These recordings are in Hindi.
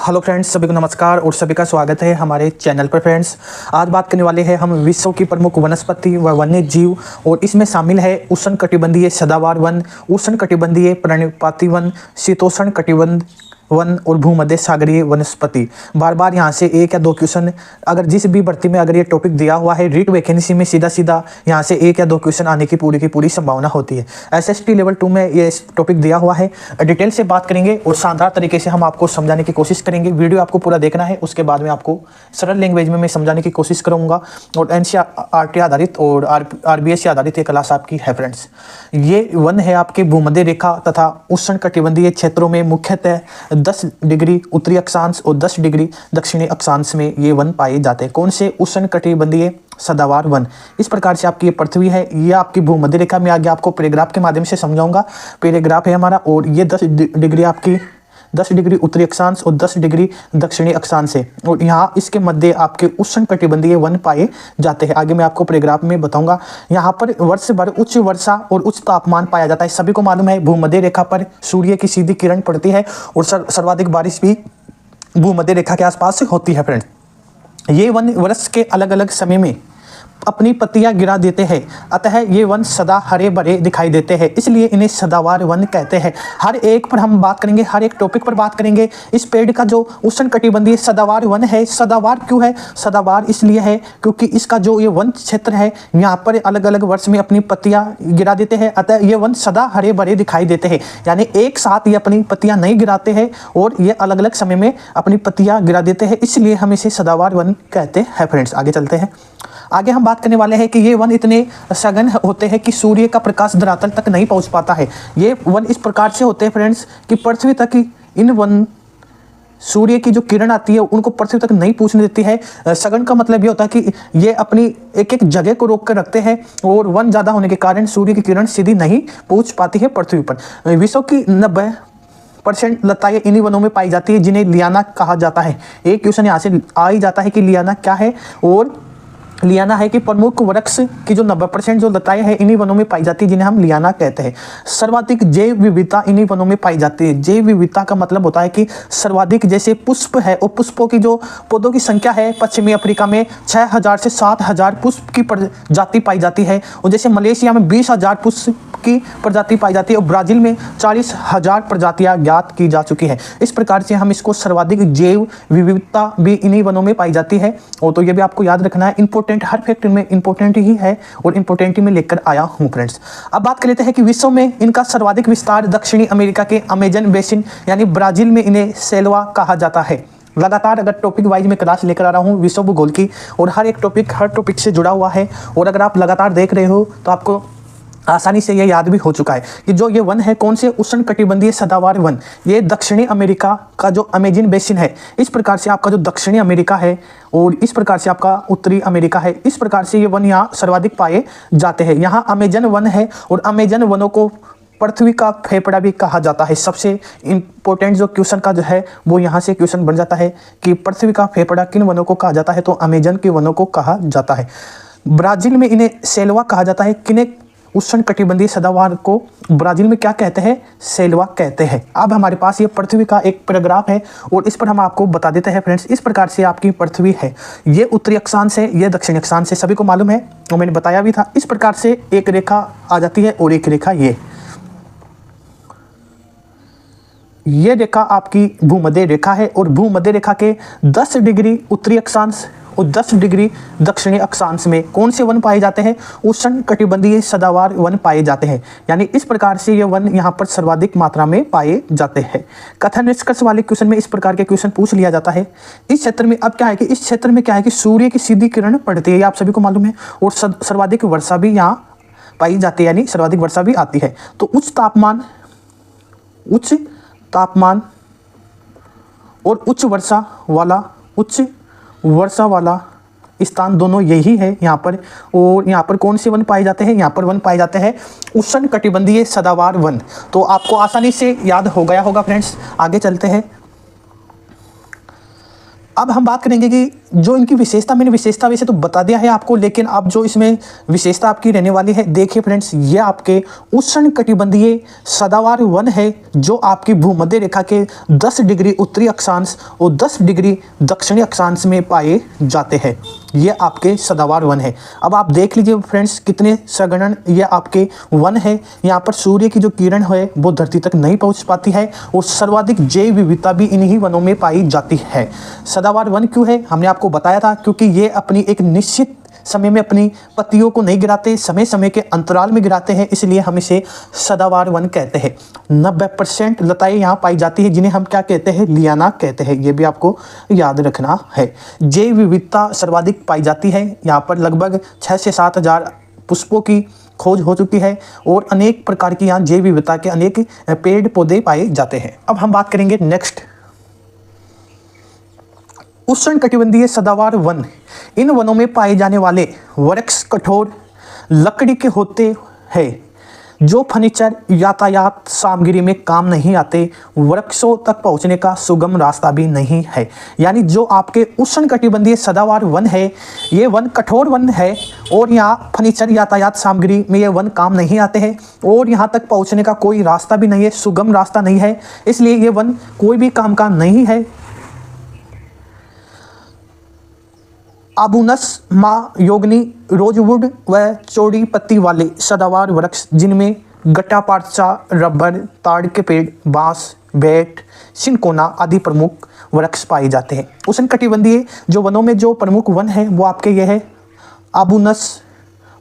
हेलो फ्रेंड्स, सभी को नमस्कार और सभी का स्वागत है हमारे चैनल पर। फ्रेंड्स, आज बात करने वाले हैं हम विश्व की प्रमुख वनस्पति व वन्य जीव, और इसमें शामिल है उष्णकटिबंधीय सदाबहार वन, उष्णकटिबंधीय पर्णपाती वन, शीतोष्ण कटिबंध वन और भूमध्य सागरीय वनस्पति। बार बार यहाँ से एक या दो क्वेश्चन, अगर जिस भी भर्ती में अगर ये टॉपिक दिया हुआ है रीट वैकेंसी में, सीधा सीधा यहाँ से एक या दो क्वेश्चन आने की पूरी संभावना होती है। एसएसटी लेवल 2 में ये टॉपिक दिया हुआ है। डिटेल से बात करेंगे और शानदार तरीके से हम आपको समझाने की कोशिश करेंगे। वीडियो आपको पूरा देखना है, उसके बाद में आपको सरल लैंग्वेज में मैं समझाने की कोशिश करूँगा। और एनसीईआरटी आधारित और आरबीएससी आधारित ये क्लास आपकी है। फ्रेंड्स, ये वन है आपके भूमध्य रेखा तथा उष्णकटिबंधीय क्षेत्रों में मुख्यतः 10 डिग्री उत्तरी अक्षांश और 10 डिग्री दक्षिणी अक्षांश में ये वन पाए जाते हैं। कौन से? उष्णकटिबंधीय सदाबहार वन। इस प्रकार से आपकी ये पृथ्वी है, ये आपकी भूमध्य रेखा में आगे आपको पैराग्राफ के माध्यम से समझाऊंगा। पैराग्राफ है हमारा, और ये 10 डिग्री आपकी 10 डिग्री उत्तरी अक्षांश और 10 डिग्री दक्षिणी अक्षांश है, और यहाँ इसके मध्य आपके उष्णकटिबंधीय वन पाए जाते हैं। आगे मैं आपको पैराग्राफ में बताऊंगा। यहाँ पर वर्ष भर उच्च वर्षा और उच्च तापमान पाया जाता है। सभी को मालूम है भूमध्य रेखा पर सूर्य की सीधी किरण पड़ती है और सर्वाधिक बारिश भी भूमध्य रेखा के आसपास होती है। फ्रेंड, ये वन वर्ष के अलग अलग समय में अपनी पत्तियां गिरा देते हैं, अतः ये वन सदा हरे भरे दिखाई देते हैं, इसलिए इन्हें सदाबहार वन कहते हैं। हर एक पर हम बात करेंगे, हर एक टॉपिक पर बात करेंगे। इस पेड़ का जो उष्णकटिबंधीय सदाबहार वन है, सदाबहार क्यों है? सदाबहार इसलिए है क्योंकि इसका जो ये वन क्षेत्र है, यहाँ पर अलग अलग वर्ष में अपनी पत्तियां गिरा देते हैं, अतः ये वन सदा हरे भरे दिखाई देते हैं। यानी एक साथ ये अपनी पत्तियां नहीं गिराते हैं और ये अलग अलग समय में अपनी पत्तियां गिरा देते हैं, इसलिए हम इसे सदाबहार वन कहते हैं। फ्रेंड्स, आगे चलते हैं। आगे हम बात करने वाले हैं कि ये वन इतने सघन होते हैं कि सूर्य का प्रकाश धरातल तक नहीं पहुंच पाता है। ये वन इस प्रकार से होते हैं फ्रेंड्स कि पृथ्वी तक इन वन सूर्य की जो किरण आती है उनको पृथ्वी तक नहीं पहुंचने देती है। सघन का मतलब ये होता है कि ये अपनी एक एक जगह को रोक कर रखते हैं, और वन ज़्यादा होने के कारण सूर्य की किरण सीधी नहीं पहुँच पाती है पृथ्वी पर। विश्व की 90% लताएं इन्हीं वनों में पाई जाती है, जिन्हें लियाना कहा जाता है। एक क्वेश्चन यहाँ से आ ही जाता है कि लियाना क्या है, और लियाना है कि प्रमुख वृक्ष की जो 90% जो लताएं हैं इन्हीं वनों में पाई जाती है, जिन्हें हम लियाना कहते हैं। सर्वाधिक जैव विविधता इन्हीं वनों में पाई जाती है। जैव विविधता का मतलब होता है कि सर्वाधिक, जैसे पुष्प है और पुष्पों की जो पौधों की संख्या है, पश्चिमी अफ्रीका में 6000 से 7000 पुष्प की प्रजाति पाई जाती है, और जैसे मलेशिया में 20,000 पुष्प की प्रजाति पाई जाती है, और ब्राजील में 40,000 प्रजातियां ज्ञात की जा चुकी है। इस प्रकार से हम इसको सर्वाधिक जैव विविधता भी इन्हीं वनों में पाई जाती है। और तो ये भी आपको याद रखना है, इंपॉर्टेंट, हर फैक्ट में इंपॉर्टेंट ही है और इंपॉर्टेंट ही मैं लेकर आया हूं। फ्रेंड्स, अब बात कर लेते हैं कि विश्व में इनका सर्वाधिक विस्तार दक्षिणी अमेरिका के अमेजन बेसिन यानी ब्राजील में इन्हें सेल्वा कहा जाता है। लगातार अगर टॉपिक वाइज में क्लास लेकर आ रहा हूं विश्व भूगोल की, और हर टॉपिक से जुड़ा हुआ है, और अगर आप लगातार देख रहे हो तो आपको आसानी से ये याद भी हो चुका है कि जो ये वन है कौन से? उष्णकटिबंधीय सदाबहार वन। ये दक्षिणी अमेरिका का जो अमेजन बेसिन है, इस प्रकार से आपका जो दक्षिणी अमेरिका है और इस प्रकार से आपका उत्तरी अमेरिका है, इस प्रकार से ये वन यहाँ सर्वाधिक पाए जाते हैं। यहाँ अमेजन वन है, और अमेजन वनों को पृथ्वी का फेफड़ा भी कहा जाता है। सबसे इंपॉर्टेंट जो क्वेश्चन का जो है वो यहाँ से क्वेश्चन बन जाता है कि पृथ्वी का फेफड़ा किन वनों को कहा जाता है? तो अमेजन के वनों को कहा जाता है। ब्राजील में इन्हें सेल्वा कहा जाता है। किन्हें? उष्णकटिबंधीय सदाबहार को ब्राजील में क्या कहते हैं? सेल्वा कहते हैं। अब हमारे पास ये पृथ्वी का एक पैराग्राफ है, और इस पर हम आपको बता देते हैं। फ्रेंड्स, इस प्रकार से आपकी पृथ्वी है, ये उत्तरी अक्षांश है, ये दक्षिणी अक्षांश है, सभी को मालूम है और मैंने बताया भी था। इस प्रकार से एक रेखा आ जाती है, और एक रेखा ये रेखा आपकी भूमध्य रेखा है, और भूमध्य रेखा के 10 डिग्री उत्तरी अक्षांश और 10 डिग्री दक्षिणी अक्षांश में कौन से वन पाए जाते हैं? उष्णकटिबंधीय सदाबहार वन पाए जाते हैं। यानी इस प्रकार से ये वन यहाँ पर सर्वाधिक मात्रा में पाए जाते हैं। कथन निष्कर्ष वाले क्वेश्चन में इस प्रकार के क्वेश्चन पूछ लिया जाता है। इस क्षेत्र में अब क्या है कि इस क्षेत्र में क्या है कि सूर्य की सीधी किरण पड़ती है, ये आप सभी को मालूम है, और सर्वाधिक वर्षा भी यहाँ पाई जाती है, यानी सर्वाधिक वर्षा भी आती है। तो उच्च तापमान और उच्च वर्षा वाला स्थान दोनों यही है यहाँ पर। और यहाँ पर कौन से वन पाए जाते हैं? यहाँ पर वन पाए जाते हैं उष्णकटिबंधीय सदाबहार वन। तो आपको आसानी से याद हो गया होगा। फ्रेंड्स, आगे चलते हैं। अब हम बात करेंगे कि जो इनकी विशेषता, मैंने विशेषता वैसे तो बता दिया है आपको, लेकिन अब जो इसमें विशेषता आपकी रहने वाली है, देखिए फ्रेंड्स, ये आपके उष्णकटिबंधीय सदाबहार वन है जो आपकी भूमध्य रेखा के 10 डिग्री उत्तरी अक्षांश और 10 डिग्री दक्षिणी अक्षांश में पाए जाते हैं। ये आपके सदाबहार वन है। अब आप देख लीजिए फ्रेंड्स, कितने सघन ये आपके वन है। यहाँ पर सूर्य की जो किरण है वो धरती तक नहीं पहुँच पाती है और सर्वाधिक जैव विविधता भी इन्हीं वनों में पाई जाती है। सदाबहार वन क्यों है, हमने आपको बताया था, क्योंकि ये अपनी एक निश्चित समय में अपनी पत्तियों को नहीं गिराते, समय समय के अंतराल में गिराते हैं, इसलिए हम इसे सदाबहार वन कहते हैं। 90% लताएं यहाँ पाई जाती है जिन्हें हम क्या कहते हैं, लियाना कहते हैं। ये भी आपको याद रखना है। जैव विविधता सर्वाधिक पाई जाती है। यहाँ पर लगभग 6 से 7 हज़ार पुष्पों की खोज हो चुकी है और अनेक प्रकार की यहाँ जैव विविधता के अनेक पेड़ पौधे पाए जाते हैं। अब हम बात करेंगे नेक्स्ट, उष्णकटिबंधीय सदाबहार वन। इन वनों में पाए जाने वाले वृक्ष कठोर लकड़ी के होते हैं जो फर्नीचर यातायात सामग्री में काम नहीं आते। वृक्षों तक पहुंचने का सुगम रास्ता भी नहीं है। यानी जो आपके उष्णकटिबंधीय सदाबहार वन है, ये वन कठोर वन है और यहाँ फर्नीचर यातायात सामग्री में ये वन काम नहीं आते हैं और यहाँ तक पहुँचने का कोई रास्ता भी नहीं है, सुगम रास्ता नहीं है, इसलिए ये वन कोई भी काम का नहीं है। आबूनस, महायोगिनी, रोजवुड व चौड़ी पत्ती वाले सदाबहार वृक्ष जिनमें गट्टापारचा, रबर, ताड़ के पेड़, बांस, बेट, सिनकोना आदि प्रमुख वृक्ष पाए जाते हैं। उष्णकटिबंधीय जो वनों में जो प्रमुख वन है वो आपके ये है आबूनस,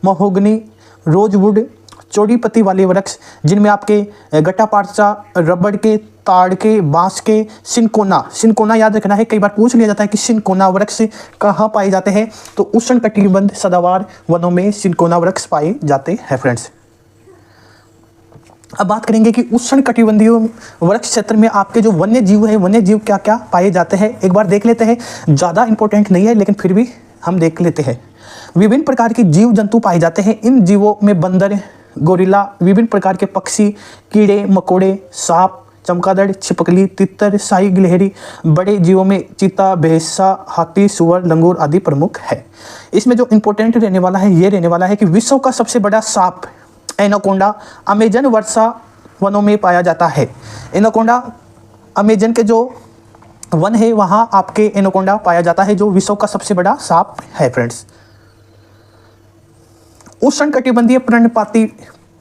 महोगनी, रोजवुड, चौड़ी पत्ती वाले वृक्ष जिनमें आपके गट्टापारचा, रबड़ के, ताड़ के, बांस के, सिनकोना याद रखना है। कई बार पूछ लिया जाता है कि सिनकोना वृक्ष कहाँ पाए जाते हैं, तो उष्णकटिबंध सदाबहार वनों में सिनकोना वृक्ष पाए जाते हैं फ्रेंड्स। अब बात करेंगे कि उष्णकटिबंधीय वृक्ष क्षेत्र में आपके जो वन्य जीव है, वन्य जीव क्या क्या पाए जाते हैं, एक बार देख लेते हैं। ज़्यादा इंपॉर्टेंट नहीं है लेकिन फिर भी हम देख लेते हैं। विभिन्न प्रकार के जीव जंतु पाए जाते हैं। इन जीवों में बंदर, गोरिल्ला, विभिन्न प्रकार के पक्षी, कीड़े मकोड़े, सांप, चमगादड़, छिपकली, तितर, शाही गिलहरी, बड़े जीवों में चीता, भैंसा, हाथी, सुअर, लंगूर आदि प्रमुख है। इसमें जो इंपॉर्टेंट रहने वाला है ये रहने वाला है कि विश्व का सबसे बड़ा सांप एनाकोंडा अमेजन वर्षा वनों में पाया जाता है। एनाकोंडा अमेजन के जो वन है वहाँ आपके एनाकोंडा पाया जाता है जो विश्व का सबसे बड़ा सांप है फ्रेंड्स। उष्णकटिबंधीय पर्णपाती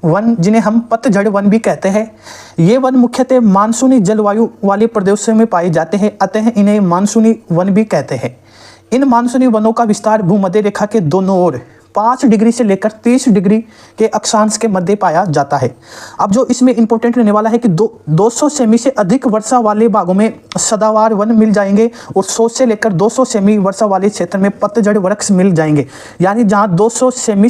वन जिन्हें हम पतझड़ वन भी कहते हैं, ये वन मुख्यतः मानसूनी जलवायु वाले प्रदेशों में पाए जाते हैं, अतः इन्हें मानसूनी वन भी कहते हैं। इन मानसूनी वनों का विस्तार भूमध्य रेखा के दोनों ओर 5 डिग्री से लेकर 30 डिग्री के अक्षांश के मध्य पाया जाता है। अब जो इसमें इंपॉर्टेंट रहने वाला है कि 200 सेमी से अधिक वर्षा वाले भागों में सदाबहार वन मिल जाएंगे और 100 से लेकर 200 सेमी वर्षा वाले क्षेत्र में पतझड़ वृक्ष मिल जाएंगे। यानी जहाँ 200 सेमी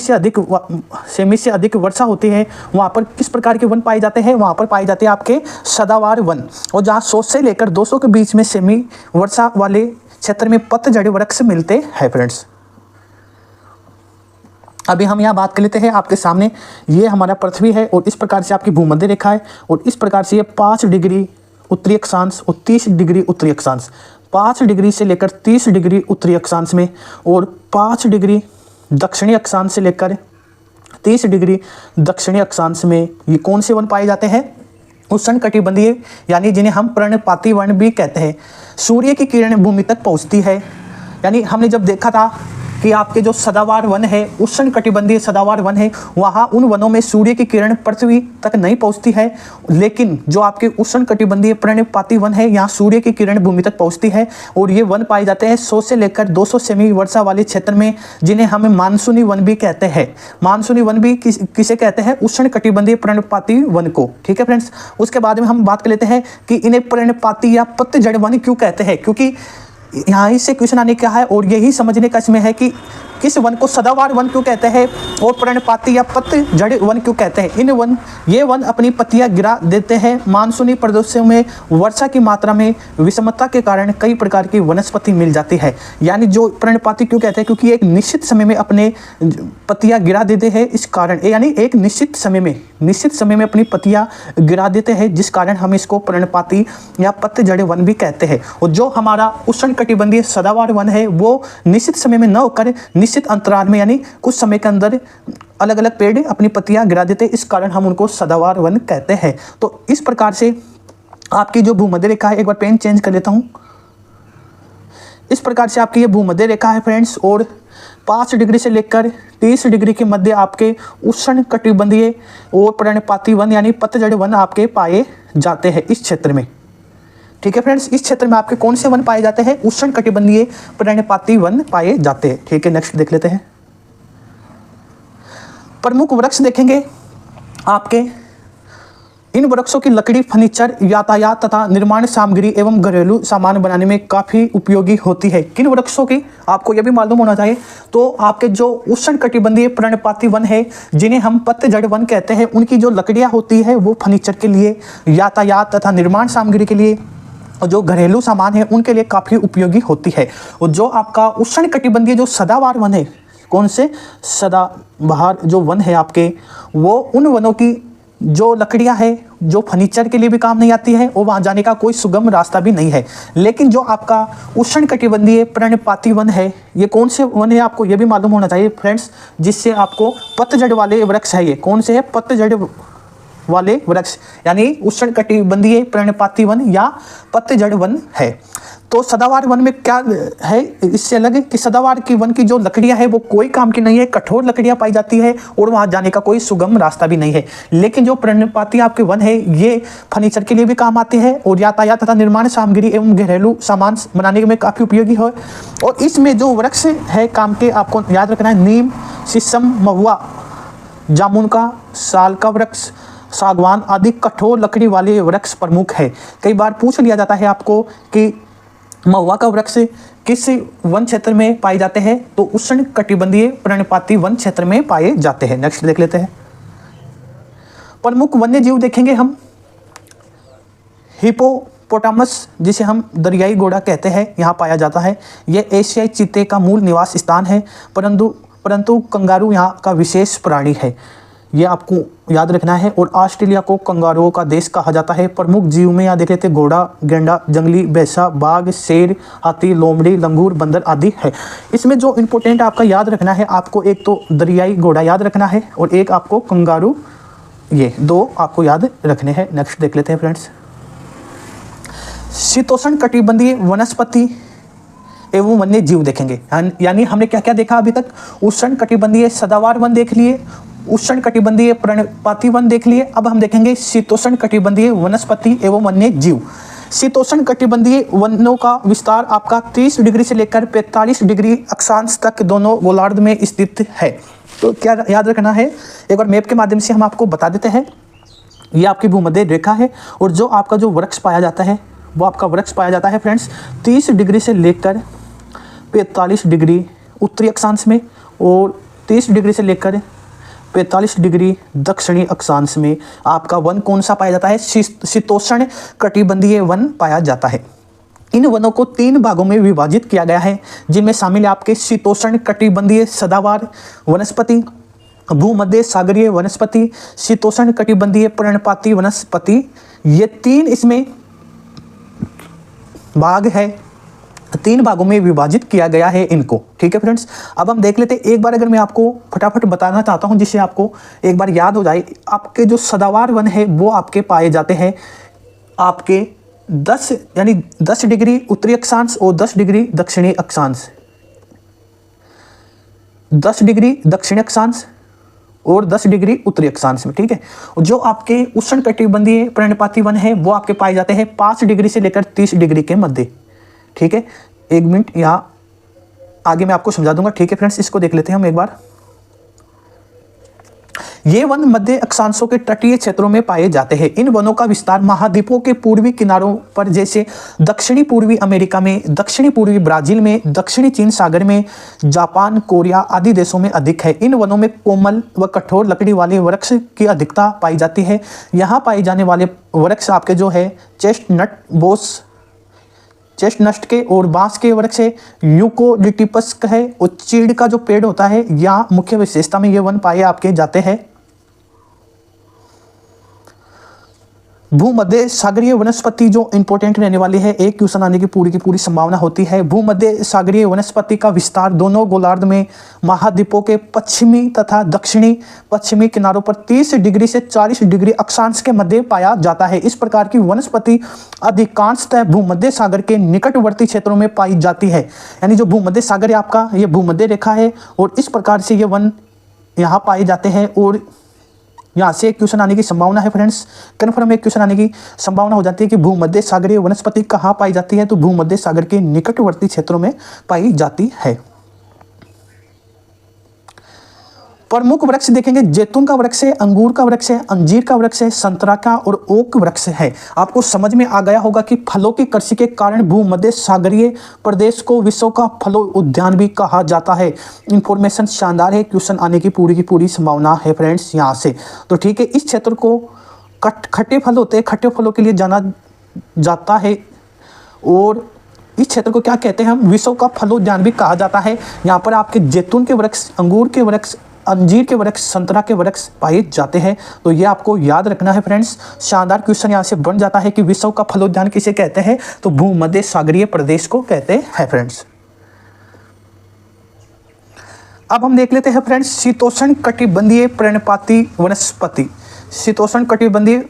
से अधिक वर्षा होती है वहाँ पर किस प्रकार के वन पाए जाते हैं, वहाँ पर पाए जाते हैं आपके सदाबहार वन। और जहाँ 100 से लेकर 200 के बीच में सेमी वर्षा वाले क्षेत्र में पतझड़ वृक्ष मिलते हैं फ्रेंड्स। अभी हम यहाँ बात कर लेते हैं आपके सामने, ये हमारा पृथ्वी है और इस प्रकार से आपकी भूमध्य रेखा है और इस प्रकार से ये 5 डिग्री उत्तरी अक्षांश और 30 डिग्री उत्तरी अक्षांश, 5 डिग्री से लेकर 30 डिग्री उत्तरी अक्षांश में और 5 डिग्री दक्षिणी अक्षांश से लेकर 30 डिग्री दक्षिणी अक्षांश में ये कौन से वन पाए जाते हैं, उष्णकटिबंधीय, यानी जिन्हें हम पर्णपाती वन भी कहते हैं। सूर्य की किरण भूमि तक पहुँचती है। यानी हमने जब देखा था कि आपके जो सदाबहार वन है, उष्णकटिबंधीय सदाबहार वन है, वहाँ उन वनों में सूर्य की किरण पृथ्वी तक नहीं पहुँचती है, लेकिन जो आपके उष्णकटिबंधीय पर्णपाती वन है यहाँ सूर्य की किरण भूमि तक पहुँचती है और ये वन पाए जाते हैं 100 से लेकर 200 सेमी वर्षा वाले क्षेत्र में, जिन्हें हम मानसूनी वन भी कहते हैं। मानसूनी वन भी किसे कहते हैं, उष्णकटिबंधीय पर्णपाती वन को। ठीक है फ्रेंड्स। उसके बाद में हम बात कर लेते हैं कि इन्हें पर्णपाती या पतझड़ वन क्यों कहते हैं, क्योंकि यहाँ से क्वेश्चन आने का है और यही समझने का इसमें है कि किस वन को सदाबहार वन क्यों कहते हैं और पर्णपाती या पतझड़ वन क्यों कहते हैं। ये वन अपनी पत्तियां गिरा देते हैं। मानसूनी प्रदेशों में वर्षा की मात्रा में विषमता के कारण कई प्रकार की वनस्पति मिल जाती है। यानी जो पर्णपाती क्यों कहते हैं, क्योंकि एक निश्चित समय में अपने पत्तियां गिरा देते हैं, इस कारण यानी एक निश्चित समय में अपनी पत्तियां गिरा देते हैं, जिस कारण हम इसको पर्णपाती या पतझड़ वन भी कहते हैं। और जो हमारा उष्ण उष्णकटिबंधीय सदाबहार वन है वो निश्चित समय में न होकर निश्चित अंतराल में यानी कुछ समय के अंदर अलग अलग पेड़ अपनी पत्तियां गिरा देते, इस कारण हम उनको सदाबहार वन कहते हैं। तो इस प्रकार से आपकी जो भूमध्य रेखा है, एक बार पेन चेंज कर लेता हूं, इस प्रकार से आपकी ये भूमध्य रेखा है फ्रेंड्स, और 5 डिग्री से लेकर 30 डिग्री के मध्य आपके उष्ण कटिबंधीय और पर्णपाती वन यानी पतझड़ वन आपके पाए जाते हैं इस क्षेत्र में। ठीक है फ्रेंड्स, इस क्षेत्र में आपके कौन से वन पाए जाते हैं? उष्ण कटिबंधीय पर्णपाती वन पाए जाते हैं। ठीक है, नेक्स्ट देख लेते हैं। प्रमुख वृक्ष देखेंगे आपके, इन वृक्षों की लकड़ी फर्नीचर, यातायात तथा निर्माण सामग्री एवं घरेलू सामान बनाने में काफ़ी उपयोगी होती है। किन वृक्षों की आपको यह भी मालूम होना चाहिए। तो आपके जो उष्ण कटिबंधीय पर्णपाती वन है जिन्हें हम पतझड़ वन कहते हैं, उनकी जो लकड़ियां होती है वो फर्नीचर के लिए, यातायात तथा निर्माण सामग्री के लिए और जो घरेलू सामान है उनके लिए काफ़ी उपयोगी होती है। और जो आपका उष्ण कटिबंधीय जो सदाबहार वन है, कौन से सदाबहार जो वन है आपके, वो उन वनों की जो लकड़ियां है जो फर्नीचर के लिए भी काम नहीं आती है और वहां जाने का कोई सुगम रास्ता भी नहीं है। लेकिन जो आपका उष्ण कटिबंधीय पर्णपाती वन है, ये कौन से वन है आपको ये भी मालूम होना चाहिए फ्रेंड्स, जिससे आपको पतझड़ वाले वृक्ष है। ये कौन से है? पतझड़ वाले वृक्ष यानी उष्ण कटिबंधीय पर्णपाती वन या पतझड़ वन है। तो सदाबहार वन में क्या है इससे अलग कि सदाबहार की वन की जो लकड़ियां है वो कोई काम की नहीं है, कठोर लकड़ियां पाई जाती है और वहां जाने का कोई सुगम रास्ता भी नहीं है। लेकिन जो पर्णपाती आपके वन है ये फर्नीचर के लिए भी काम आते हैं और यातायात तथा निर्माण सामग्री एवं घरेलू सामान बनाने में काफ़ी उपयोगी है। और इसमें जो वृक्ष है काम के आपको याद रखना है, नीम, शीशम, महुआ, जामुन का, साल का वृक्ष, सागवान आदि कठोर लकड़ी वाले वृक्ष प्रमुख है। कई बार पूछ लिया जाता है आपको कि महुआ का वृक्ष किस वन क्षेत्र में पाए जाते हैं, तो उष्ण कटिबंधीय पर्णपाती वन क्षेत्र में पाए जाते हैं। नेक्स्ट देख लेते हैं। प्रमुख वन्य जीव देखेंगे हम, हिपोपोटामस जिसे हम दरियाई घोड़ा कहते हैं यहाँ पाया जाता है। यह एशियाई चीते का मूल निवास स्थान है, परंतु कंगारू यहाँ का विशेष प्राणी है, ये आपको याद रखना है। और ऑस्ट्रेलिया को कंगारुओं का देश कहा जाता है। प्रमुख जीव में यहाँ देख लेते हैं घोड़ा, गेंडा, जंगली भैंसा, बाघ, शेर, हाथी, लोमड़ी, लंगूर, बंदर आदि है। इसमें जो इम्पोर्टेंट आपका याद रखना है, आपको एक तो दरियाई घोड़ा याद रखना है और एक आपको कंगारू, ये 2 आपको याद रखने हैं। नेक्स्ट देख लेते हैं फ्रेंड्स। शीतोष्ण कटिबंधीय वनस्पति एवं वन्य जीव देखेंगे, यानी हमने क्या क्या देखा अभी तक? उष्ण कटिबंधीय सदाबहार वन देख लिए, उष्ण कटिबंधीय पर्णपाती वन देख लिए। अब हम देखेंगे शीतोष्ण कटिबंधीय वनस्पति एवं वन्य जीव। शीतोष्ण कटिबंधीय वनों का विस्तार आपका 30 डिग्री से लेकर 45 डिग्री अक्षांश तक दोनों गोलार्ध में स्थित है। तो क्या याद रखना है, एक बार मैप के माध्यम से हम आपको बता देते हैं। ये आपकी भूमध्य रेखा है और जो आपका जो वृक्ष पाया जाता है वो आपका वृक्ष पाया जाता है फ्रेंड्स 30 डिग्री से लेकर 45 डिग्री उत्तरी अक्षांश में और 30 डिग्री से लेकर 45 डिग्री दक्षिणी अक्षांश में आपका वन कौन सा पाया जाता है? शीतोष्ण कटिबंधीय वन पाया जाता है। इन वनों को 3 भागों में विभाजित किया गया है, जिनमें शामिल है आपके शीतोष्ण कटिबंधीय सदाबहार वनस्पति, भूमध्य सागरीय वनस्पति, शीतोष्ण कटिबंधीय पर्णपाती वनस्पति। ये 3 इसमें भाग है, 3 भागों में विभाजित किया गया है इनको। ठीक है फ्रेंड्स, अब हम देख लेते हैं। एक बार अगर मैं आपको फटाफट बताना चाहता हूं जिससे आपको एक बार याद हो जाए, आपके जो सदाबहार वन है वो आपके पाए जाते हैं आपके 10 डिग्री उत्तरी अक्षांश और 10 डिग्री दक्षिणी अक्षांश, 10 डिग्री दक्षिणी अक्षांश और 10 डिग्री उत्तरी अक्षांश में। ठीक है, जो आपके उष्ण कटिबंधीय पर्णपाती वन है वो आपके पाए जाते हैं 5 डिग्री से लेकर 30 डिग्री के मध्य। ठीक है, 1 मिनट यहाँ आगे मैं आपको समझा दूंगा। ठीक है फ्रेंड्स, इसको देख लेते हैं हम एक बार। ये वन मध्य अक्षांशों के तटीय क्षेत्रों में पाए जाते हैं। इन वनों का विस्तार महाद्वीपों के पूर्वी किनारों पर जैसे दक्षिणी पूर्वी अमेरिका में, दक्षिणी पूर्वी ब्राजील में, दक्षिणी चीन सागर में, जापान, कोरिया आदि देशों में अधिक है। इन वनों में कोमल व कठोर लकड़ी वाले वृक्ष की अधिकता पाई जाती है। यहाँ पाए जाने वाले वृक्ष आपके जो है चेस्टनट के और बांस के वृक्ष है, यूकोलिप्टस है और चीड़ का जो पेड़ होता है, यहाँ मुख्य विशेषता में ये वन पाए आपके जाते हैं। भूमध्य सागरीय वनस्पति जो इंपॉर्टेंट रहने वाली है, एक क्वेश्चन आने की पूरी संभावना होती है। भूमध्य सागरीय वनस्पति का विस्तार दोनों गोलार्ध में महाद्वीपों के पश्चिमी तथा पश्चिमी किनारों पर 30 डिग्री से 40 डिग्री अक्षांश के मध्य पाया जाता है। इस प्रकार की वनस्पति अधिकांशतः भूमध्य सागर के निकटवर्ती क्षेत्रों में पाई जाती है। यानी जो भूमध्य सागर है आपका, ये भूमध्य रेखा है और इस प्रकार से ये वन यहाँ पाए जाते हैं और यहाँ से एक क्वेश्चन आने की संभावना है फ्रेंड्स, कन्फर्म एक क्वेश्चन आने की संभावना हो जाती है कि भूमध्य सागरीय वनस्पति कहाँ पाई जाती है, तो भूमध्य सागर के निकटवर्ती क्षेत्रों में पाई जाती है। प्रमुख वृक्ष देखेंगे, जैतून का वृक्ष है, अंगूर का वृक्ष है, अंजीर का वृक्ष है, संतरा का और ओक वृक्ष है। आपको समझ में आ गया होगा कि फलों की कृषि के कारण भूमध्य सागरीय प्रदेश को विश्व का फलों उद्यान भी कहा जाता है। इंफॉर्मेशन शानदार है, क्वेश्चन आने की पूरी संभावना है फ्रेंड्स यहाँ से। तो ठीक है, इस क्षेत्र को खट्टे फल होते हैं, खट्टे फलों के लिए जाना जाता है और इस क्षेत्र को क्या कहते हैं हम, विश्व का फलोद्यान भी कहा जाता है। यहाँ पर आपके जैतून के वृक्ष, अंगूर के वृक्ष, अंजीर के वृक्ष, संतरा के वृक्ष पाए जाते हैं। तो ये आपको याद रखना है फ्रेंड्स। शानदार क्वेश्चन यहाँ से बन जाता है कि विश्व का फलोद्यान किसे कहते हैं, तो भूमध्य सागरीय प्रदेश को कहते हैं फ्रेंड्स। अब हम देख लेते हैं फ्रेंड्स शीतोष्ण कटिबंधीय पर्णपाती वनस्पति। शीतोष्ण कटिबंधीय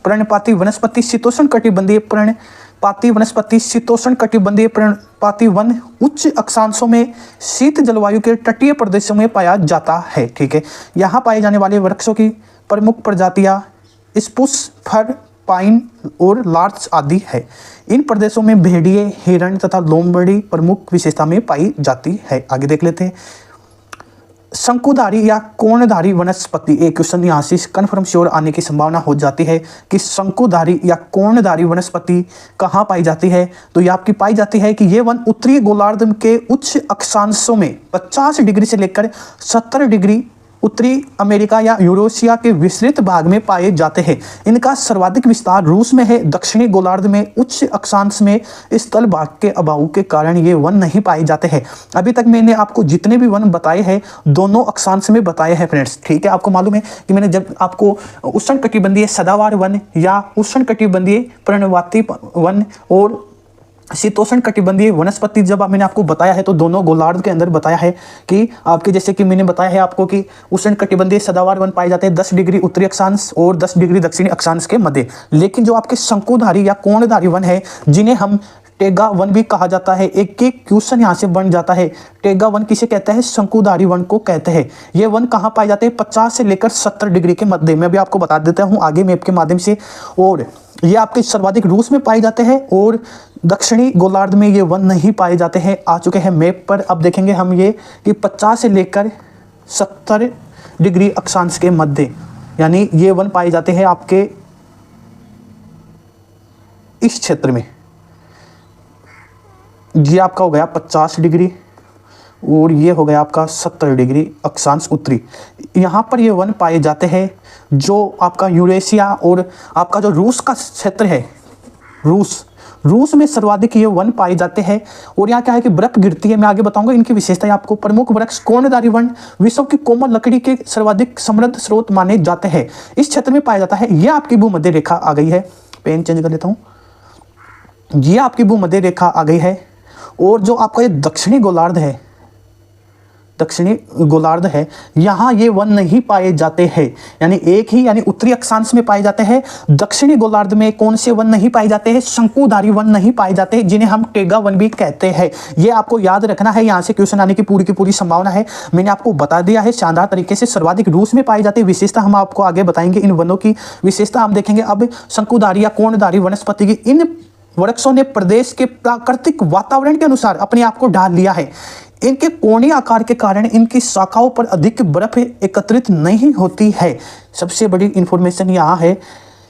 पर्णपाती वनस्पति, शीतोष्ण कटिबंधीय पर्णपाती वनस्पति, शीतोष्ण कटिबंधीय पर्णपाती वन उच्च अक्षांशों में शीत जलवायु के तटीय प्रदेशों में पाया जाता है। ठीक है, यहाँ पाए जाने वाले वृक्षों की प्रमुख प्रजातियाँ स्प्रूस, फर, पाइन और लार्च आदि है। इन प्रदेशों में भेड़िए, हिरण तथा लोमड़ी प्रमुख विशेषता में पाई जाती है। आगे देख लेते हैं शंकुधारी या कोणधारी वनस्पति। एक क्वेश्चन यहाँ से कन्फर्म श्योर आने की संभावना हो जाती है कि शंकुधारी या कोणधारी वनस्पति कहाँ पाई जाती है, तो ये आपकी पाई जाती है कि ये वन उत्तरी गोलार्ध के उच्च अक्षांशों में 50 डिग्री से लेकर 70 डिग्री उत्तरी अमेरिका या यूरोशिया के विस्तृत भाग में पाए जाते हैं। इनका सर्वाधिक विस्तार रूस में है। दक्षिणी गोलार्ध में उच्च अक्षांश में स्थल भाग के अभाव के कारण ये वन नहीं पाए जाते हैं। अभी तक मैंने आपको जितने भी वन बताए हैं दोनों अक्षांश में बताए हैं फ्रेंड्स। ठीक है, आपको मालूम है कि मैंने जब आपको उष्णकटिबंधीय सदाबहार वन या उष्णकटिबंधीय पर्णपाती वन और शीतोष्ण कटिबंधीय वनस्पति जब मैंने आपको बताया है तो दोनों गोलार्ध के अंदर बताया है कि आपके जैसे कि मैंने बताया है आपको कि उष्ण कटिबंधीय सदाबहार वन पाए जाते हैं 10 डिग्री उत्तरी अक्षांश और 10 डिग्री दक्षिणी अक्षांश के मध्य। लेकिन जो आपके शंकुधारी या कोणधारी वन है जिन्हें हम टेगा वन भी कहा जाता है, एक क्वेश्चन यहाँ से बन जाता है, टेगा वन किसे कहते हैं, शंकुधारी वन को कहते हैं। ये वन कहाँ पाए जाते हैं, 50 से लेकर 70 डिग्री के मध्य में। भी आपको बता देता हूँ आगे मैप के माध्यम से। और ये आपके सर्वाधिक रूस में पाए जाते हैं और दक्षिणी गोलार्ध में ये वन नहीं पाए जाते हैं। आ चुके हैं मैप पर। अब देखेंगे हम ये कि 50 से लेकर 70 डिग्री अक्षांश के मध्य, यानी ये वन पाए जाते हैं आपके इस क्षेत्र में। ये आपका हो गया 50 डिग्री और ये हो गया आपका 70 डिग्री अक्षांश उत्तरी। यहाँ पर ये वन पाए जाते हैं जो आपका यूरेशिया और आपका जो रूस का क्षेत्र है, रूस में सर्वाधिक ये वन पाए जाते हैं। और यहाँ क्या है कि बर्फ गिरती है, मैं आगे बताऊंगा इनकी विशेषताएं आपको। प्रमुख वृक्ष कोणधारी वन विश्व की कोमल लकड़ी के सर्वाधिक समृद्ध स्रोत माने जाते हैं। इस क्षेत्र में पाया जाता है। यह आपकी भूमध्य रेखा आ गई है, पेन चेंज कर लेता हूँ। यह आपकी भूमध्य रेखा आ गई है और जो आपका ये दक्षिणी गोलार्ध है यहाँ ये वन नहीं पाए जाते हैं, यानी उत्तरी अक्षांश में पाए जाते हैं। दक्षिणी गोलार्ध में कौन से वन नहीं पाए जाते हैं, शंकुधारी वन नहीं पाए जाते हैं, जिन्हें हम टेगा वन भी कहते हैं। ये आपको याद रखना है, यहाँ से क्वेश्चन आने की पूरी संभावना है। मैंने आपको बता दिया है शानदार तरीके से। सर्वाधिक रूस में पाए जाते हैं। विशेषता हम आपको आगे बताएंगे, इन वनों की विशेषता हम देखेंगे। अब शंकुधारी या कोणधारी वनस्पति की इन वृक्षों ने प्रदेश के प्राकृतिक वातावरण के अनुसार अपने आप को ढाल लिया है। इनके कोणीय आकार के कारण इनकी शाखाओं पर अधिक बर्फ एकत्रित नहीं होती है। सबसे बड़ी इंफॉर्मेशन यहाँ है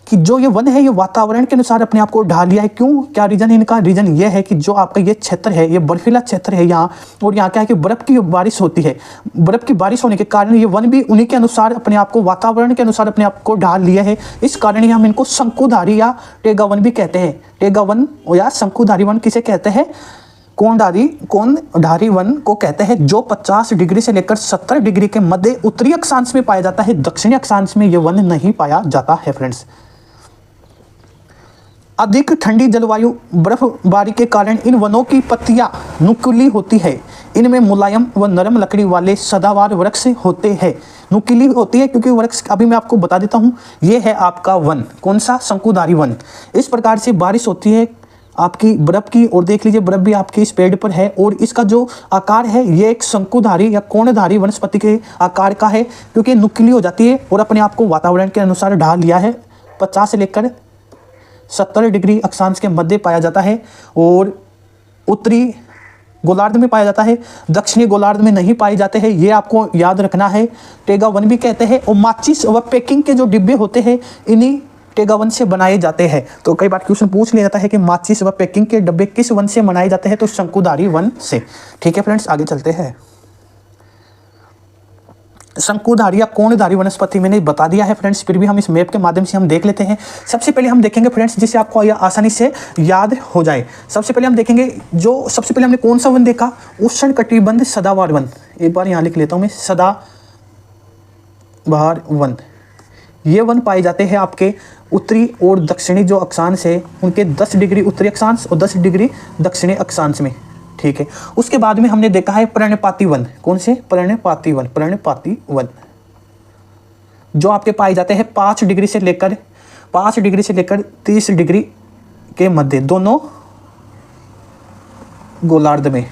कि जो ये वन है ये वातावरण के अनुसार अपने आप को ढाल लिया है। क्यों, क्या रीजन है इनका? रीजन ये है कि जो आपका ये क्षेत्र है ये बर्फीला क्षेत्र है यहाँ, और यहाँ क्या है कि बर्फ की बारिश होती है। बर्फ की बारिश होने के कारण ये वन भी उन्हीं के अनुसार अपने आप को, वातावरण के अनुसार अपने आप को ढाल लिया है। इस कारण ही हम इनको शंकुधारी या टेगा वन भी कहते हैं। टेगा वन या शंकुधारी वन किसे कहते हैं? कोणधारी वन को कहते हैं, जो 50 डिग्री से लेकर 70 डिग्री के मध्य उत्तरी अक्षांश में पाया जाता है। दक्षिणी अक्षांश में ये वन नहीं पाया जाता है फ्रेंड्स। अधिक ठंडी जलवायु बर्फबारी के कारण इन वनों की पत्तियां नुकीली होती है। इनमें मुलायम व नरम लकड़ी वाले सदाबहार वृक्ष होते हैं। नुकीली होती है क्योंकि वृक्ष अभी मैं आपको बता देता हूँ, ये है आपका वन, कौन सा, शंकुधारी वन। इस प्रकार से बारिश होती है आपकी बर्फ की, और देख लीजिए बर्फ भी आपकी इस पेड़ पर है, और इसका जो आकार है ये एक शंकुधारी या कोणधारी वनस्पति के आकार का है, क्योंकि नुकीली हो जाती है और अपने आप को वातावरण के अनुसार ढाल लिया है। 50 से लेकर 70 डिग्री अक्षांश के मध्य पाया जाता है और उत्तरी गोलार्ध में पाया जाता है, दक्षिणी गोलार्ध में नहीं पाए जाते हैं, ये आपको याद रखना है। टेगा वन भी कहते हैं। और माचिस व पैकिंग के जो डिब्बे होते हैं इन्हीं टेगा वन से बनाए जाते हैं। तो कई बार क्वेश्चन पूछ लिया जाता है कि माचिस व पैकिंग के डब्बे किस वन से बनाए जाते हैं, तो शंकुधारी वन से। ठीक है फ्रेंड्स, आगे चलते हैं। शंकुधारी या कोणधारी वनस्पति मैंने बता दिया है फ्रेंड्स, फिर भी हम इस मैप के माध्यम से हम देख लेते हैं। सबसे पहले हम देखेंगे फ्रेंड्स, जिससे आपको यह आसानी से याद हो जाए। सबसे पहले हम देखेंगे, जो सबसे पहले हमने कौन सा वन देखा, उष्णकटिबंध सदाबहार वन। एक बार यहाँ लिख लेता हूँ मैं, सदाबहार वन। ये वन पाए जाते हैं आपके उत्तरी और दक्षिणी जो अक्षांश है उनके 10 डिग्री उत्तरी अक्षांश और 10 डिग्री दक्षिणी अक्षांश में। ठीक है, उसके बाद में हमने देखा है पर्णपाती वन। कौन से, पर्णपाती वन। पर्णपाती वन जो आपके पाए जाते हैं 5 डिग्री से लेकर 30 डिग्री के मध्य, दोनों गोलार्ध में।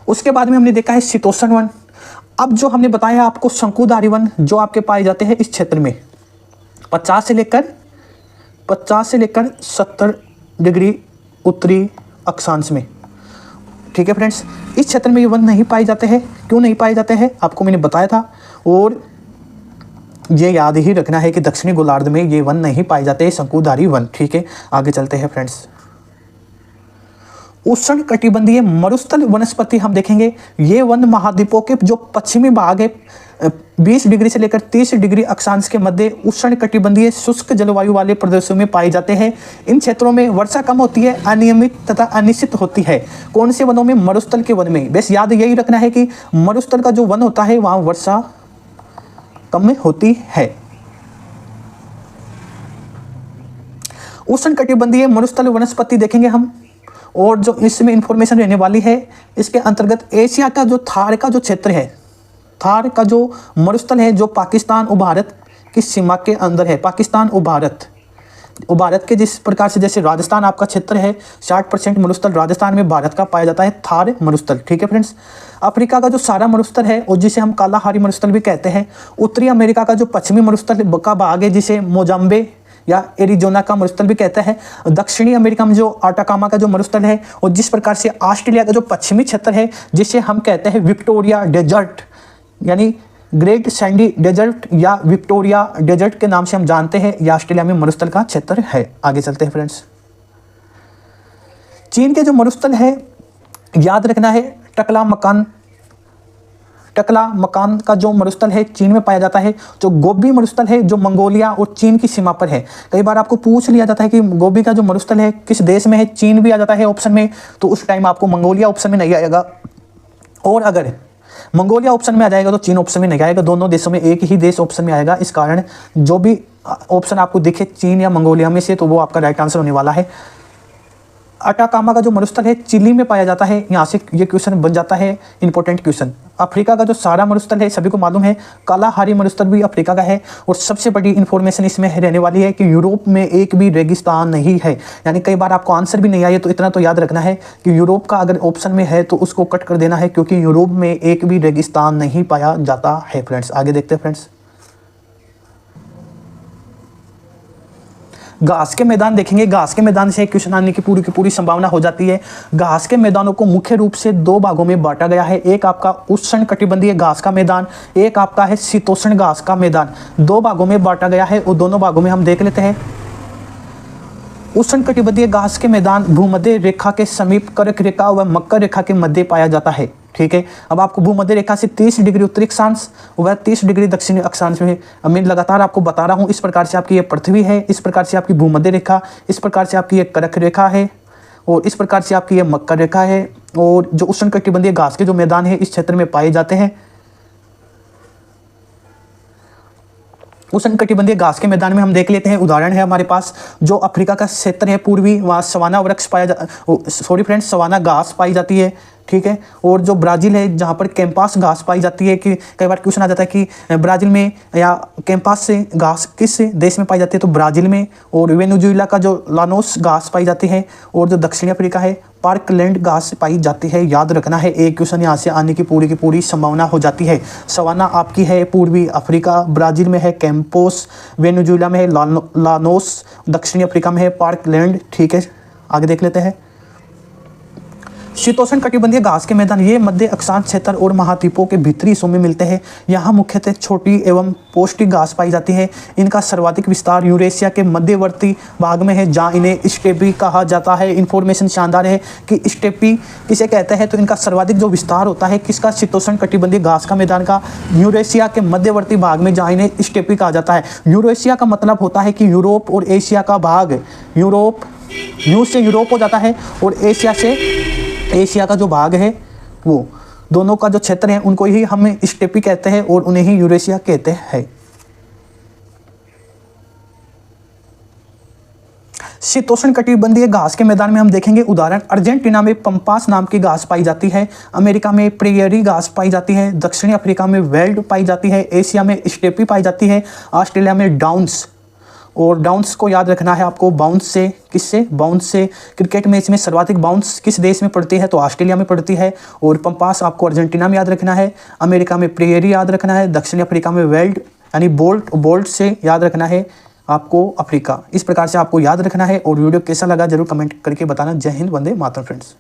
उसके बाद में हमने देखा है शीतोष्ण वन। अब जो हमने बताया आपको शंकुधारी वन, जो आपके पाए जाते हैं इस क्षेत्र में 50 से लेकर 70 डिग्री उत्तरी अक्षांश में। ठीक है फ्रेंड्स, इस क्षेत्र में ये वन नहीं पाए जाते हैं। क्यों नहीं पाए जाते हैं आपको मैंने बताया था, और ये याद ही रखना है कि दक्षिणी गोलार्ध में ये वन नहीं पाए जाते हैं, शंकुधारी वन। ठीक है, आगे चलते हैं फ्रेंड्स। उष्ण कटिबंधीय मरुस्थल वनस्पति हम देखेंगे। ये वन महाद्वीपों के जो पश्चिमी भाग है 20 डिग्री से लेकर 30 डिग्री अक्षांश के मध्य उष्ण कटिबंधीय शुष्क जलवायु वाले प्रदेशों में पाए जाते हैं। इन क्षेत्रों में वर्षा कम होती है, अनियमित तथा अनिश्चित होती है। कौन से वनों में, मरुस्थल के वन में। बस याद यही रखना है कि मरुस्थल का जो वन होता है वहां वर्षा कम होती है। उष्ण कटिबंधीय मरुस्थल वनस्पति देखेंगे हम, और जो इसमें इंफॉर्मेशन रहने वाली है इसके अंतर्गत एशिया का जो थार का जो क्षेत्र है, थार का जो मरुस्थल है, जो पाकिस्तान और भारत की सीमा के अंदर है। पाकिस्तान और भारत के जिस प्रकार से, जैसे राजस्थान आपका क्षेत्र है, 60% मरुस्थल राजस्थान में भारत का पाया जाता है, थार मरुस्थल। ठीक है फ्रेंड्स, अफ्रीका का जो सारा मरुस्थल है और जिसे हम कालाहारी मरुस्थल भी कहते हैं। उत्तरी अमेरिका का जो पश्चिमी मरुस्थल का भाग है जिसे मोजाम्बे या एरिजोना का मरुस्थल भी कहता है। दक्षिणी अमेरिका में जो आटाकामा का जो मरुस्थल है, और जिस प्रकार से ऑस्ट्रेलिया का जो पश्चिमी क्षेत्र है जिसे हम कहते हैं विक्टोरिया डेजर्ट, यानी ग्रेट सैंडी डेजर्ट या विक्टोरिया डेजर्ट के नाम से हम जानते हैं, यह ऑस्ट्रेलिया में मरुस्थल का क्षेत्र है। आगे चलते हैं फ्रेंड्स। चीन के जो मरुस्थल है याद रखना है, टकला मकान का जो मरुस्थल है चीन में पाया जाता है। जो गोबी मरुस्थल है जो मंगोलिया और चीन की सीमा पर है। कई बार आपको पूछ लिया जाता है कि गोबी का जो मरुस्थल है किस देश में है, चीन भी आ जाता है ऑप्शन में, तो उस टाइम आपको मंगोलिया ऑप्शन में नहीं आएगा, और अगर मंगोलिया ऑप्शन में आ जाएगा तो चीन ऑप्शन में नहीं आएगा। दोनों देशों में एक ही देश ऑप्शन में आएगा। इस कारण जो भी ऑप्शन आपको दिखे चीन या मंगोलिया में से, तो वो आपका राइट आंसर होने वाला है। अटाकामा का जो मरुस्थल है चिली में पाया जाता है। यहाँ से ये क्वेश्चन बन जाता है इंपॉर्टेंट क्वेश्चन। अफ्रीका का जो सारा मरुस्थल है सभी को मालूम है, कालाहारी मरुस्थल भी अफ्रीका का है। और सबसे बड़ी इंफॉर्मेशन इसमें रहने वाली है कि यूरोप में एक भी रेगिस्तान नहीं है। यानी कई बार आपको आंसर भी नहीं आए तो इतना तो याद रखना है कि यूरोप का अगर ऑप्शन में है तो उसको कट कर देना है, क्योंकि यूरोप में एक भी रेगिस्तान नहीं पाया जाता है। फ्रेंड्स आगे देखते हैं फ्रेंड्स। घास के मैदान देखेंगे। घास के मैदान से क्वेश्चन आने की पूरी संभावना हो जाती है। घास के मैदानों को मुख्य रूप से 2 भागों में बांटा गया है। एक आपका उष्ण कटिबंधीय घास का मैदान, एक आपका है शीतोष्ण घास का मैदान। 2 भागों में बांटा गया है और दोनों भागों में हम देख लेते हैं। उष्ण कटिबंधीय घास के मैदान भूमध्य रेखा के समीप कर्क रेखा व मकर रेखा के मध्य पाया जाता है। ठीक है, अब आपको भूमध्य रेखा से 30 डिग्री उत्तरी अक्षांश व 30 डिग्री दक्षिणी अक्षांश में, मैं लगातार आपको बता रहा हूँ। इस प्रकार से आपकी ये पृथ्वी है, इस प्रकार से आपकी भूमध्य रेखा, इस प्रकार से आपकी ये कर्क रेखा है, और इस प्रकार से आपकी ये मकर रेखा है। और जो उष्ण कटिबंधीय घास के जो मैदान है इस क्षेत्र में पाए जाते हैं। उष्णकटिबंधीय घास के मैदान में हम देख लेते हैं, उदाहरण है हमारे पास जो अफ्रीका का क्षेत्र है पूर्वी, वहाँ सवाना वृक्ष सवाना घास पाई जाती है, ठीक है। और जो ब्राज़ील है जहाँ पर कैंपास घास पाई जाती है, कि कई बार क्वेश्चन आ जाता है कि ब्राज़ील में या कैंपास से घास किस देश में पाई जाती है, तो ब्राज़ील में। और वेनेजुएला का जो लानोस घास पाई जाती है, और जो दक्षिण अफ्रीका है पार्कलैंड घास पाई जाती है। याद रखना है, एक क्वेश्चन यहाँ से आने की पूरी संभावना हो जाती है। सवाना आपकी है पूर्वी अफ्रीका, ब्राज़ील में है कैंपोस, वेनेजुएला में है लानोस, दक्षिणी अफ्रीका में है पार्कलैंड, ठीक है। आगे देख लेते हैं। शीतोष्ण कटिबंधीय घास के मैदान ये मध्य अक्षांश क्षेत्र और महाद्वीपों के भीतरी हिस्सों में मिलते हैं। यहाँ मुख्यतः छोटी एवं पौष्टिक घास पाई जाती है। इनका सर्वाधिक विस्तार यूरेशिया के मध्यवर्ती भाग में है, जहाँ इन्हें स्टेपी कहा जाता है। इन्फॉर्मेशन शानदार है कि स्टेपी किसे कहते हैं, तो इनका सर्वाधिक जो विस्तार होता है किसका, शीतोष्ण कटिबंधीय घास का मैदान का, यूरेशिया के मध्यवर्ती भाग में, जहाँ इन्हें स्टेपी कहा जाता है। यूरेशिया का मतलब होता है कि यूरोप और एशिया का भाग। यू से यूरोप हो जाता है, और एशिया से एशिया का जो भाग है, वो दोनों का जो क्षेत्र है उनको ही हम स्टेपी कहते हैं, और उन्हें ही यूरेशिया कहते हैं। शीतोष्ण कटिबंधीय घास के मैदान में हम देखेंगे, उदाहरण अर्जेंटीना में पंपास नाम की घास पाई जाती है, अमेरिका में प्रेयरी घास पाई जाती है, दक्षिणी अफ्रीका में वेल्ड पाई जाती है, एशिया में स्टेपी पाई जाती है, ऑस्ट्रेलिया में डाउन्स। और डाउन्स को याद रखना है आपको, बाउंस से किससे, बाउंस से। क्रिकेट मैच में सर्वाधिक बाउंस किस देश में पड़ती है, तो ऑस्ट्रेलिया में पड़ती है। और पंपास आपको अर्जेंटीना में याद रखना है, अमेरिका में प्रेयरी याद रखना है, दक्षिणी अफ्रीका में वेल्ड यानी बोल्ट से याद रखना है आपको अफ्रीका। इस प्रकार से आपको याद रखना है। और वीडियो कैसा लगा जरूर कमेंट करके बताना। जय हिंद, वंदे मातरम फ्रेंड्स।